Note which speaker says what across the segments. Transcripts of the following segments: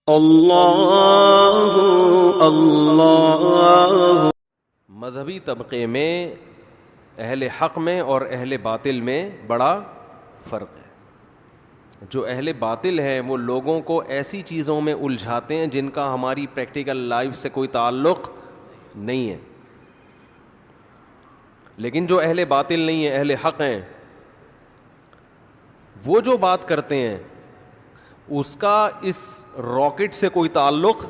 Speaker 1: اللہ اللہ۔
Speaker 2: مذہبی طبقے میں اہل حق میں اور اہل باطل میں بڑا فرق ہے۔ جو اہل باطل ہیں وہ لوگوں کو ایسی چیزوں میں الجھاتے ہیں جن کا ہماری پریکٹیکل لائف سے کوئی تعلق نہیں ہے، لیکن جو اہل باطل نہیں ہیں، اہل حق ہیں، وہ جو بات کرتے ہیں اس کا اس راکٹ سے کوئی تعلق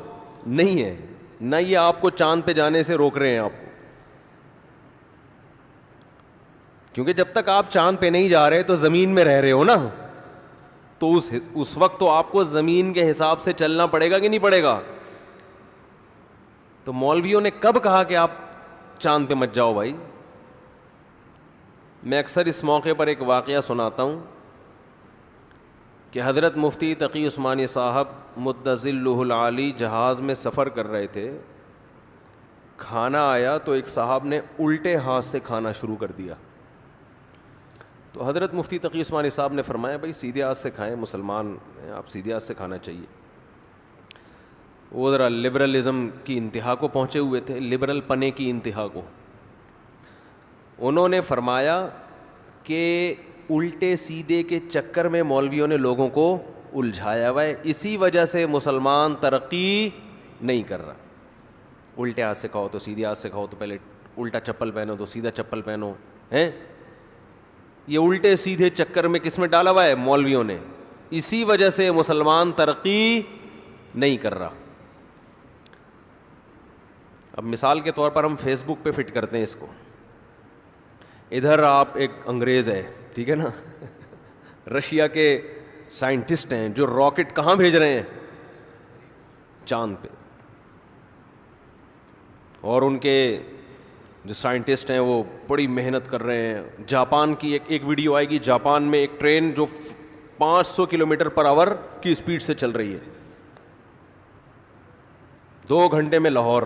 Speaker 2: نہیں ہے، نہ یہ آپ کو چاند پہ جانے سے روک رہے ہیں آپ کو، کیونکہ جب تک آپ چاند پہ نہیں جا رہے تو زمین میں رہ رہے ہو نا، تو اس وقت تو آپ کو زمین کے حساب سے چلنا پڑے گا کہ نہیں پڑے گا؟ تو مولویوں نے کب کہا کہ آپ چاند پہ مت جاؤ بھائی؟ میں اکثر اس موقع پر ایک واقعہ سناتا ہوں کہ حضرت مفتی تقی عثمانی صاحب مدظلہ العالی جہاز میں سفر کر رہے تھے، کھانا آیا تو ایک صاحب نے الٹے ہاتھ سے کھانا شروع کر دیا، تو حضرت مفتی تقی عثمانی صاحب نے فرمایا بھائی سیدھے ہاتھ سے کھائیں، مسلمان ہیں آپ، سیدھے ہاتھ سے کھانا چاہیے۔ وہ ذرا لبرلزم کی انتہا کو پہنچے ہوئے تھے، لبرل پنے کی انتہا کو۔ انہوں نے فرمایا کہ الٹے سیدھے کے چکر میں مولویوں نے لوگوں کو الجھایا ہوا ہے، اسی وجہ سے مسلمان ترقی نہیں کر رہا۔ الٹے ہاتھ سے کھاؤ تو سیدھے ہاتھ سے کھاؤ، تو پہلے الٹا چپل پہنو تو سیدھا چپل پہنو، ہیں؟ یہ الٹے سیدھے چکر میں کس میں ڈالا ہوا ہے؟ مولویوں نے، اسی وجہ سے مسلمان ترقی نہیں کر رہا۔ اب مثال کے طور پر ہم فیس بک پہ فٹ کرتے ہیں اس کو، ادھر آپ ایک انگریز ہے، ٹھیک ہے نا، رشیا کے سائنٹسٹ ہیں جو راکٹ کہاں بھیج رہے ہیں؟ چاند پہ، اور ان کے جو سائنٹسٹ ہیں وہ بڑی محنت کر رہے ہیں۔ جاپان کی ایک ویڈیو آئے گی، جاپان میں ایک ٹرین جو 500 کلومیٹر پر آور کی اسپیڈ سے چل رہی ہے، 2 گھنٹے میں لاہور۔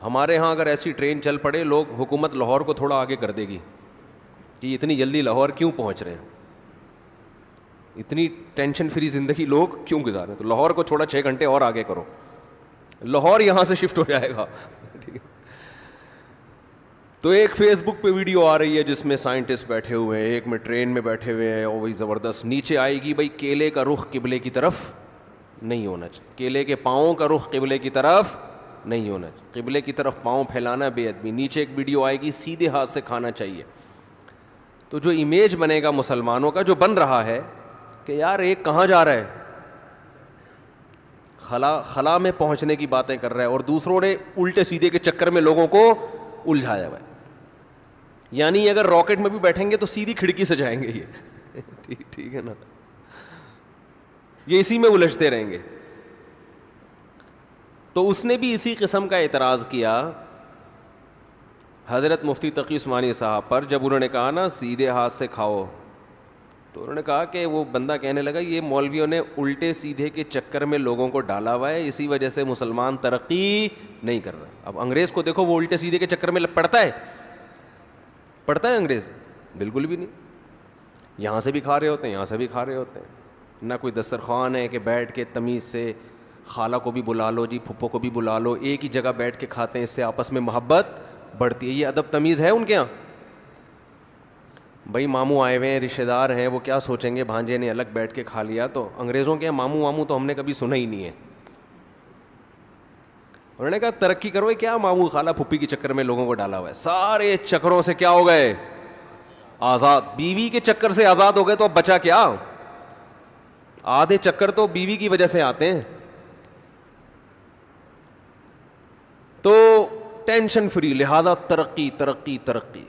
Speaker 2: ہمارے ہاں اگر ایسی ٹرین چل پڑے، لوگ، حکومت لاہور کو تھوڑا آگے کر دے گی کہ اتنی جلدی لاہور کیوں پہنچ رہے ہیں، اتنی ٹینشن فری زندگی لوگ کیوں گزارے ہیں، تو لاہور کو چھوڑا 6 گھنٹے اور آگے کرو، لاہور یہاں سے شفٹ ہو جائے گا۔ تو ایک فیس بک پہ ویڈیو آ رہی ہے جس میں سائنٹسٹ بیٹھے ہوئے ہیں، ایک میں ٹرین میں بیٹھے ہوئے ہیں، اور وہی زبردست نیچے آئے گی بھائی کیلے کا رخ قبلے کی طرف نہیں ہونا چاہیے، کیلے کے پاؤں کا رخ قبلے کی طرف نہیں ہونا چاہیے، قبلے کی طرف پاؤں پھیلانا بے ادبی۔ نیچے ایک ویڈیو آئے گی سیدھے ہاتھ سے کھانا چاہیے۔ تو جو امیج بنے گا مسلمانوں کا، جو بن رہا ہے کہ یار ایک کہاں جا رہا ہے، خلا میں پہنچنے کی باتیں کر رہا ہے، اور دوسروں نے الٹے سیدھے کے چکر میں لوگوں کو الجھایا ہوا ہے۔ یعنی اگر راکٹ میں بھی بیٹھیں گے تو سیدھی کھڑکی سے جائیں گے یہ، ٹھیک ہے نا، یہ اسی میں الجھتے رہیں گے۔ تو اس نے بھی اسی قسم کا اعتراض کیا حضرت مفتی تقی عثمانی صاحب پر، جب انہوں نے کہا نا سیدھے ہاتھ سے کھاؤ، تو انہوں نے کہا کہ وہ بندہ کہنے لگا یہ مولویوں نے الٹے سیدھے کے چکر میں لوگوں کو ڈالا ہوا ہے، اسی وجہ سے مسلمان ترقی نہیں کر رہا۔ اب انگریز کو دیکھو، وہ الٹے سیدھے کے چکر میں پڑتا ہے انگریز؟ بالکل بھی نہیں۔ یہاں سے بھی کھا رہے ہوتے ہیں، یہاں سے بھی کھا رہے ہوتے ہیں، نہ کوئی دسترخوان ہے کہ بیٹھ کے تمیز سے خالہ کو بھی بلا لو جی، پھپھو کو بھی بلا لو، ایک ہی جگہ بیٹھ کے کھاتے ہیں، اس سے آپس میں محبت بڑھتی ہے۔ یہ ادب تمیز ہے ان کے یہاں؟ بھائی ماموں آئے ہوئے ہیں، رشتہ دار ہیں، وہ کیا سوچیں گے بھانجے نے الگ بیٹھ کے کھا لیا؟ تو انگریزوں کے یہاں ماموں واموں تو ہم نے کبھی سنا ہی نہیں ہے۔ انہوں نے کہا ترقی کرو، کیا ماموں خالہ پھپھی کے چکر میں لوگوں کو ڈالا ہوا ہے، سارے چکروں سے کیا ہو گئے؟ آزاد۔ بیوی کے چکر سے آزاد ہو گئے تو اب بچا کیا؟ آدھے چکر تو بیوی کی وجہ سے آتے ہیں۔ تو ٹینشن فری، لہذا ترقی ترقی ترقی۔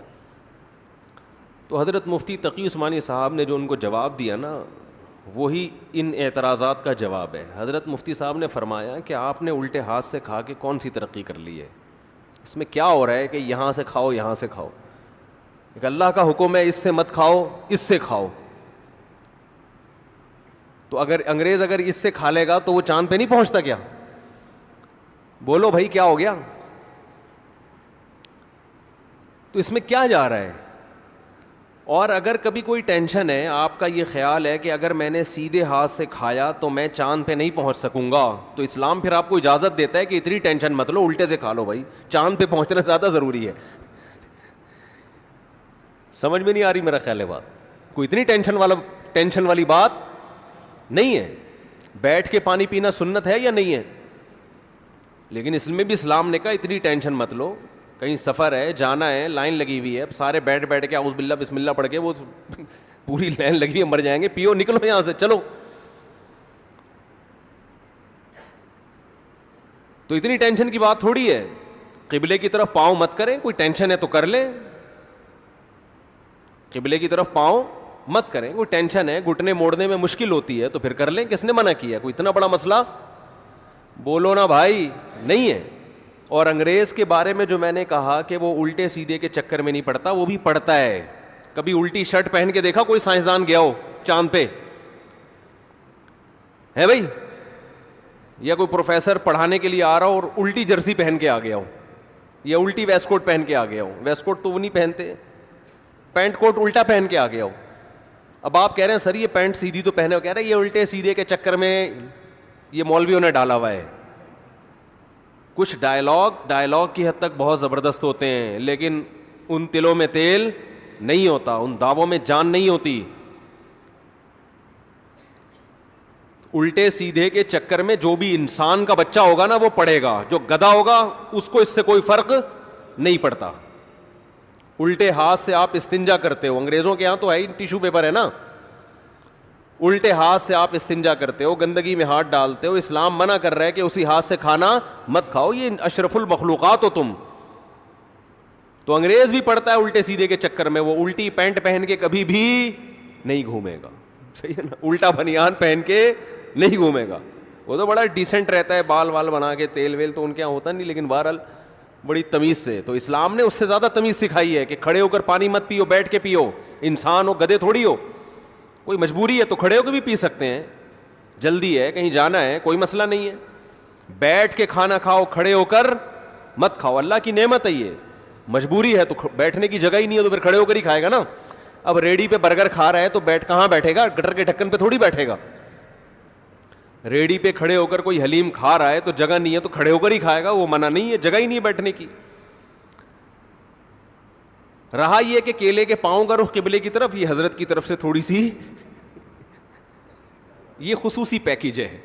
Speaker 2: تو حضرت مفتی تقی عثمانی صاحب نے جو ان کو جواب دیا نا، وہی ان اعتراضات کا جواب ہے۔ حضرت مفتی صاحب نے فرمایا کہ آپ نے الٹے ہاتھ سے کھا کے کون سی ترقی کر لی ہے؟ اس میں کیا ہو رہا ہے کہ یہاں سے کھاؤ یہاں سے کھاؤ؟ ایک اللہ کا حکم ہے اس سے مت کھاؤ، اس سے کھاؤ۔ تو اگر انگریز اگر اس سے کھا لے گا تو وہ چاند پہ نہیں پہنچتا کیا؟ بولو بھائی کیا ہو گیا؟ تو اس میں کیا جا رہا ہے؟ اور اگر کبھی کوئی ٹینشن ہے, آپ کا یہ خیال ہے کہ اگر میں نے سیدھے ہاتھ سے کھایا تو میں چاند پہ نہیں پہنچ سکوں گا, تو اسلام پھر آپ کو اجازت دیتا ہے کہ اتنی ٹینشن مت لو, الٹے سے کھا لو بھائی, چاند پہ پہنچنا زیادہ ضروری ہے. سمجھ میں نہیں آ رہی میرا خیال ہے بات؟ کوئی اتنی ٹینشن والی بات نہیں ہے. بیٹھ کے پانی پینا سنت ہے یا نہیں ہے؟ لیکن اس میں بھی اسلام نے کہا اتنی ٹینشن مت لو, کہیں سفر ہے, جانا ہے, لائن لگی ہوئی ہے, سارے بیٹھ کے اعوذ باللہ بسم اللہ پڑھ کے وہ پوری لائن لگی ہے, مر جائیں گے, پیو نکلو یہاں سے, چلو. تو اتنی ٹینشن کی بات تھوڑی ہے. قبلے کی طرف پاؤں مت کریں, کوئی ٹینشن ہے تو کر لیں, قبلے کی طرف پاؤں مت کریں. کوئی ٹینشن ہے, گھٹنے موڑنے میں مشکل ہوتی ہے تو پھر کر لیں, کس نے منع کیا؟ کوئی اتنا بڑا مسئلہ بولو نا بھائی نہیں ہے. اور انگریز کے بارے میں جو میں نے کہا کہ وہ الٹے سیدھے کے چکر میں نہیں پڑتا, وہ بھی پڑتا ہے. کبھی الٹی شرٹ پہن کے دیکھا کوئی سائنسدان گیا ہو چاند پہ ہے بھائی؟ یا کوئی پروفیسر پڑھانے کے لیے آ رہا ہو اور الٹی جرسی پہن کے آ گیا ہو, یا الٹی ویسٹ کوٹ پہن کے آ گیا ہو؟ ویسٹ کوٹ تو وہ نہیں پہنتے, پینٹ کوٹ الٹا پہن کے آ گیا ہو. اب آپ کہہ رہے ہیں سر یہ پینٹ سیدھی تو پہنے ہو, کہہ رہے ہیں یہ الٹے سیدھے کے چکر میں یہ مولویوں نے ڈالا ہوا ہے. کچھ ڈائلاگ کی حد تک بہت زبردست ہوتے ہیں, لیکن ان تلوں میں تیل نہیں ہوتا, ان دعووں میں جان نہیں ہوتی. الٹے سیدھے کے چکر میں جو بھی انسان کا بچہ ہوگا نا وہ پڑے گا, جو گدھا ہوگا اس کو اس سے کوئی فرق نہیں پڑتا. الٹے ہاتھ سے آپ استنجا کرتے ہو, انگریزوں کے ہاں تو ہے ٹیشو پیپر ہے نا, الٹے ہاتھ سے آپ استنجا کرتے ہو, گندگی میں ہاتھ ڈالتے ہو. اسلام منع کر رہا ہے کہ اسی ہاتھ سے کھانا مت کھاؤ, یہ اشرف المخلوقات ہو تم. تو انگریز بھی پڑتا ہے الٹے سیدھے کے چکر میں, وہ الٹی پینٹ پہن کے کبھی بھی نہیں گھومے گا, صحیح ہے نا, الٹا بنیان پہن کے نہیں گھومے گا. وہ تو بڑا ڈیسنٹ رہتا ہے, بال وال بنا کے, تیل ویل تو ان کے یہاں ہوتا نہیں, لیکن بہرحال بڑی تمیز سے. تو اسلام نے اس سے زیادہ تمیز سکھائی ہے کہ کھڑے ہو کر پانی مت پیو, بیٹھ کے پیو. انسان ہو, گدھے تھوڑی ہو. کوئی مجبوری ہے تو کھڑے ہو کے بھی پی سکتے ہیں, جلدی ہے کہیں جانا ہے کوئی مسئلہ نہیں ہے. بیٹھ کے کھانا کھاؤ, کھڑے ہو کر مت کھاؤ, اللہ کی نعمت ہے یہ. مجبوری ہے تو بیٹھنے کی جگہ ہی نہیں ہے تو پھر کھڑے ہو کر ہی کھائے گا نا. اب ریڑھی پہ برگر کھا رہا ہے تو کہاں بیٹھے گا؟ گٹر کے ڈھکن پہ تھوڑی بیٹھے گا. ریڑھی پہ کھڑے ہو کر کوئی حلیم کھا رہا ہے تو جگہ نہیں ہے تو کھڑے ہو کر ہی کھائے گا, وہ منع نہیں ہے, جگہ ہی نہیں ہے بیٹھنے کی. رہا یہ کہ کیلے کے پاؤں کا رخ قبلے کی طرف, یہ حضرت کی طرف سے تھوڑی سی یہ خصوصی پیکیج ہے,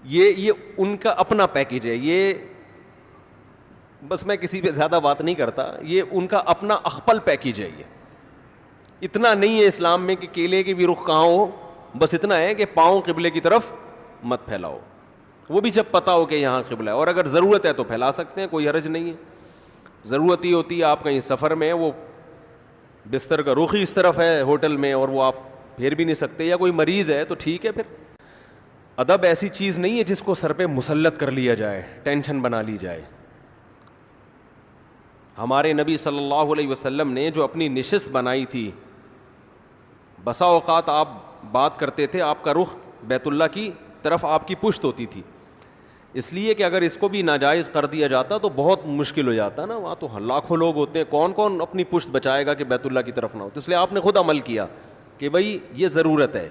Speaker 2: یہ ان کا اپنا پیکیج ہے. یہ بس میں کسی پہ زیادہ بات نہیں کرتا, یہ ان کا اپنا اخپل پیکیج ہے. یہ اتنا نہیں ہے اسلام میں کہ کیلے کی بھی رخ کہاں ہو, بس اتنا ہے کہ پاؤں قبلے کی طرف مت پھیلاؤ, وہ بھی جب پتہ ہو کہ یہاں قبلہ ہے. اور اگر ضرورت ہے تو پھیلا سکتے ہیں, کوئی حرج نہیں ہے. ضرورت ہی ہوتی ہے, آپ کہیں سفر میں ہیں, وہ بستر کا رخ ہی اس طرف ہے ہوٹل میں اور وہ آپ پھیر بھی نہیں سکتے, یا کوئی مریض ہے تو ٹھیک ہے. پھر ادب ایسی چیز نہیں ہے جس کو سر پہ مسلط کر لیا جائے, ٹینشن بنا لی جائے. ہمارے نبی صلی اللہ علیہ وسلم نے جو اپنی نشست بنائی تھی, بسا اوقات آپ بات کرتے تھے, آپ کا رخ بیت اللہ کی طرف آپ کی پشت ہوتی تھی, اس لیے کہ اگر اس کو بھی ناجائز کر دیا جاتا تو بہت مشکل ہو جاتا نا. وہاں تو لاکھوں لوگ ہوتے ہیں, کون کون اپنی پشت بچائے گا کہ بیت اللہ کی طرف نہ ہو. تو اس لیے آپ نے خود عمل کیا کہ بھائی یہ ضرورت ہے.